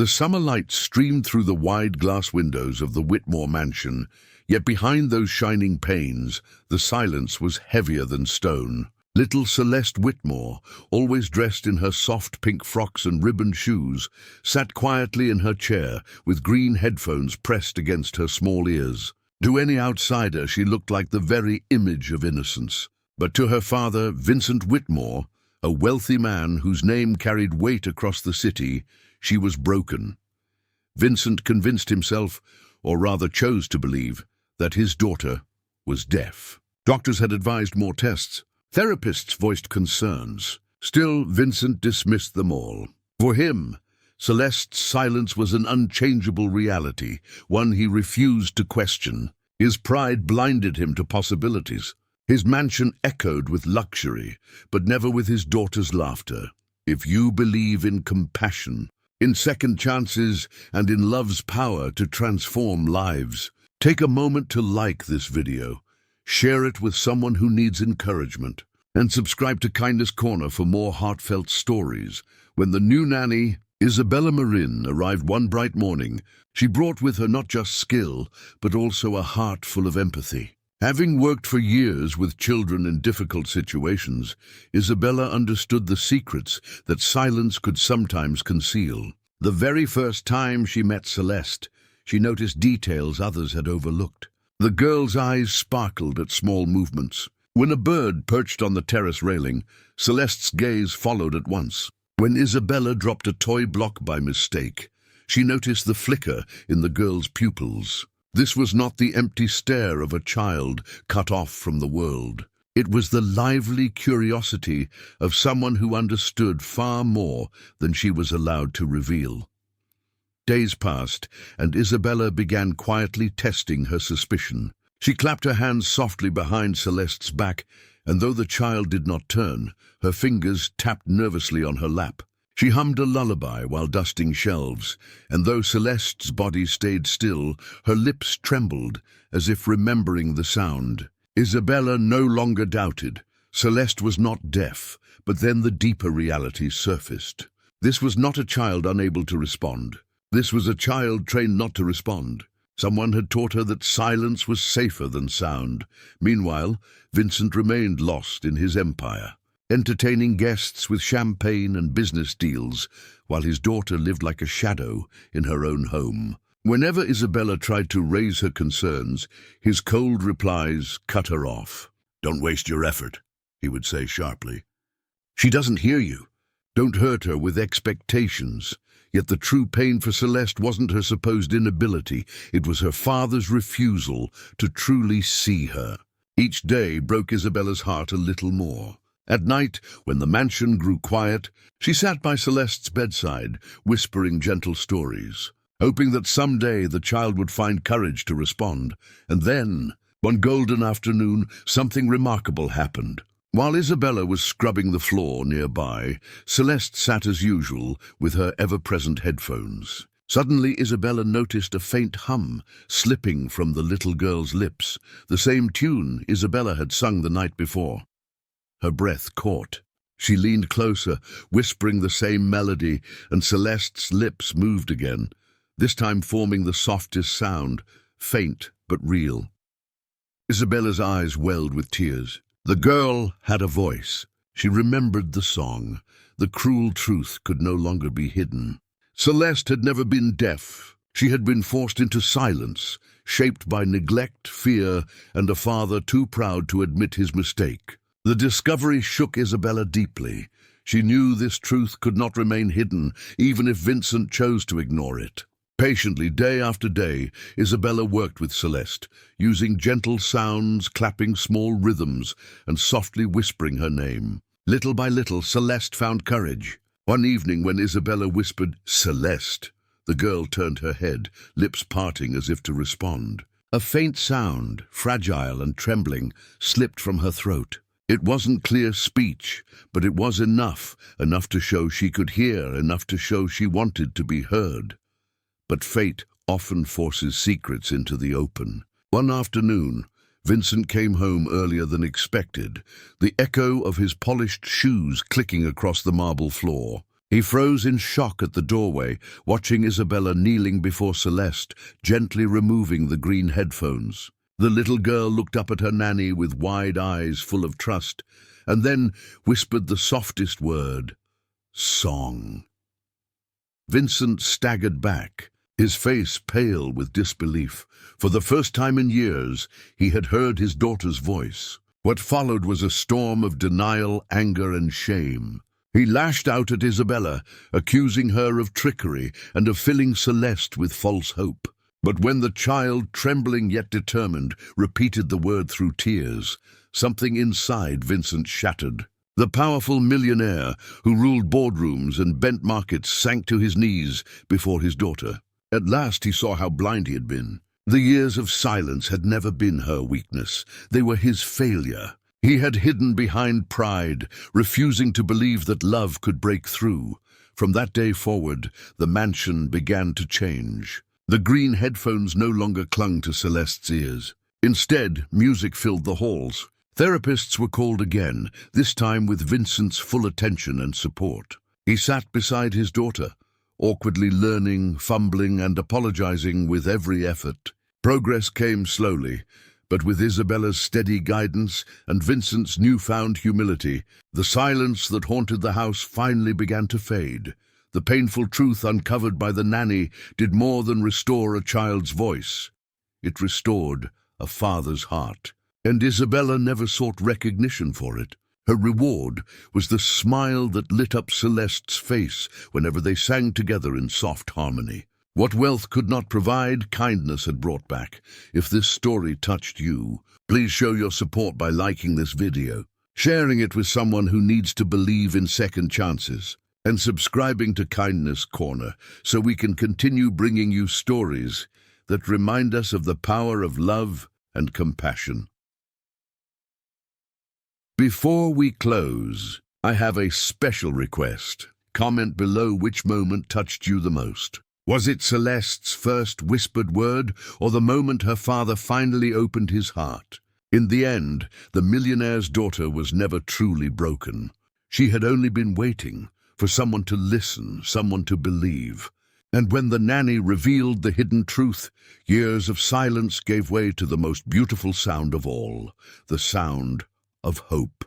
The summer light streamed through the wide glass windows of the Whitmore mansion, yet behind those shining panes, the silence was heavier than stone. Little Celeste Whitmore, always dressed in her soft pink frocks and ribboned shoes, sat quietly in her chair with green headphones pressed against her small ears. To any outsider, she looked like the very image of innocence. But to her father, Vincent Whitmore, a wealthy man whose name carried weight across the city, she was broken. Vincent convinced himself, or rather chose to believe, that his daughter was deaf. Doctors had advised more tests. Therapists voiced concerns. Still, Vincent dismissed them all. For him, Celeste's silence was an unchangeable reality, one he refused to question. His pride blinded him to possibilities. His mansion echoed with luxury, but never with his daughter's laughter. If you believe in compassion, in second chances, and in love's power to transform lives, take a moment to like this video, share it with someone who needs encouragement, and subscribe to Kindness Corner for more heartfelt stories. When the new nanny, Isabella Marin, arrived one bright morning, she brought with her not just skill, but also a heart full of empathy. Having worked for years with children in difficult situations, Isabella understood the secrets that silence could sometimes conceal. The very first time she met Celeste, she noticed details others had overlooked. The girl's eyes sparkled at small movements. When a bird perched on the terrace railing, Celeste's gaze followed at once. When Isabella dropped a toy block by mistake, she noticed the flicker in the girl's pupils. This was not the empty stare of a child cut off from the world. It was the lively curiosity of someone who understood far more than she was allowed to reveal. Days passed, and Isabella began quietly testing her suspicion. She clapped her hands softly behind Celeste's back, and though the child did not turn, her fingers tapped nervously on her lap. She hummed a lullaby while dusting shelves, and though Celeste's body stayed still, her lips trembled as if remembering the sound. Isabella no longer doubted. Celeste was not deaf, but then the deeper reality surfaced. This was not a child unable to respond. This was a child trained not to respond. Someone had taught her that silence was safer than sound. Meanwhile, Vincent remained lost in his empire, entertaining guests with champagne and business deals, while his daughter lived like a shadow in her own home. Whenever Isabella tried to raise her concerns, his cold replies cut her off. "Don't waste your effort," he would say sharply. "She doesn't hear you. Don't hurt her with expectations." Yet the true pain for Celeste wasn't her supposed inability, it was her father's refusal to truly see her. Each day broke Isabella's heart a little more. At night, when the mansion grew quiet, she sat by Celeste's bedside, whispering gentle stories, hoping that someday the child would find courage to respond. And then, one golden afternoon, something remarkable happened. While Isabella was scrubbing the floor nearby, Celeste sat as usual with her ever-present headphones. Suddenly, Isabella noticed a faint hum slipping from the little girl's lips, the same tune Isabella had sung the night before. Her breath caught. She leaned closer, whispering the same melody, and Celeste's lips moved again, this time forming the softest sound, faint but real. Isabella's eyes welled with tears. The girl had a voice. She remembered the song. The cruel truth could no longer be hidden. Celeste had never been deaf. She had been forced into silence, shaped by neglect, fear, and a father too proud to admit his mistake. The discovery shook Isabella deeply. She knew this truth could not remain hidden, even if Vincent chose to ignore it. Patiently, day after day, Isabella worked with Celeste, using gentle sounds, clapping small rhythms, and softly whispering her name. Little by little, Celeste found courage. One evening, when Isabella whispered, "Celeste," the girl turned her head, lips parting as if to respond. A faint sound, fragile and trembling, slipped from her throat. It wasn't clear speech, but it was enough to show she could hear, enough to show she wanted to be heard. But fate often forces secrets into the open. One afternoon, Vincent came home earlier than expected, the echo of his polished shoes clicking across the marble floor. He froze in shock at the doorway, watching Isabella kneeling before Celeste, gently removing the green headphones. The little girl looked up at her nanny with wide eyes full of trust, and then whispered the softest word, "Song." Vincent staggered back, his face pale with disbelief. For the first time in years, he had heard his daughter's voice. What followed was a storm of denial, anger, and shame. He lashed out at Isabella, accusing her of trickery and of filling Celeste with false hope. But when the child, trembling yet determined, repeated the word through tears, something inside Vincent shattered. The powerful millionaire who ruled boardrooms and bent markets sank to his knees before his daughter. At last he saw how blind he had been. The years of silence had never been her weakness. They were his failure. He had hidden behind pride, refusing to believe that love could break through. From that day forward, the mansion began to change. The green headphones no longer clung to Celeste's ears. Instead, music filled the halls. Therapists were called again, this time with Vincent's full attention and support. He sat beside his daughter, awkwardly learning, fumbling, and apologizing with every effort. Progress came slowly, but with Isabella's steady guidance and Vincent's newfound humility, the silence that haunted the house finally began to fade. The painful truth uncovered by the nanny did more than restore a child's voice. It restored a father's heart. And Isabella never sought recognition for it. Her reward was the smile that lit up Celeste's face whenever they sang together in soft harmony. What wealth could not provide, kindness had brought back. If this story touched you, please show your support by liking this video, sharing it with someone who needs to believe in second chances, and subscribing to Kindness Corner so we can continue bringing you stories that remind us of the power of love and compassion. Before we close, I have a special request. Comment below which moment touched you the most. Was it Celeste's first whispered word, or the moment her father finally opened his heart? In the end, the millionaire's daughter was never truly broken. She had only been waiting for someone to listen, someone to believe. And when the nanny revealed the hidden truth, years of silence gave way to the most beautiful sound of all, the sound of hope.